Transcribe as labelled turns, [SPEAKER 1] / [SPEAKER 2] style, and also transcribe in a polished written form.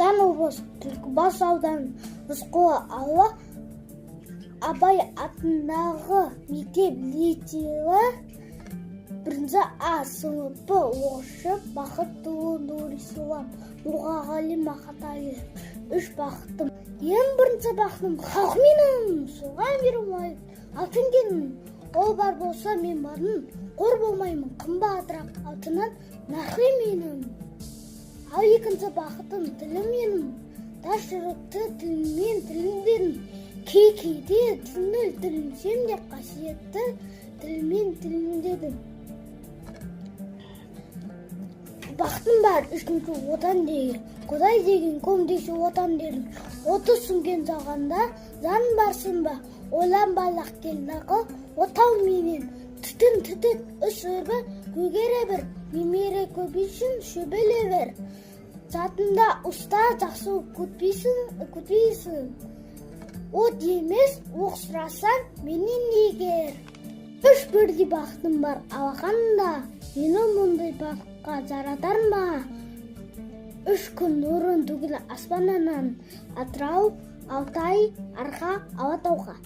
[SPEAKER 1] Түркістан облысы, Түлкібас ауданы, Рысқұлов ауылы, Абай атындағы мектеп-лицейі 1 А сыныпы оқушы Бақыттұлы Нұрислам, Мұқағали Мақатаев. 3 бақытым. Ең бірінші бақытым халық менің, соған берілмай. Алтын келін, ол бар болса мен барын, қор болмаймын, қымбатырақ алтыннан нақи менің. Ал екінші бақытым тілім менің, тас жүректі тіліммен тілімдедім. Кейде тілінсем де қасиетті тілмен тілімдедім. Бақытым бар, үшінші отан деген, Құдай деген көмдесі отан дедім. 30 сүнген жағанда, зан барсын ба, ойланбайлақ келдағы, отау менен, түтін, үш өрбі, көгере бір, мемере көбейсін, шөбеле бір. Затында ұста жақсы күтпейсің. От емес, оқ сұрасан, менен егер. 3 бірдей бақытым бар, алақанда, мені мұндай бақытқа жаратар ма? 3 күн нұрын төгілі аспанынан, Атырау, Алтай, Арқа, Алатауға.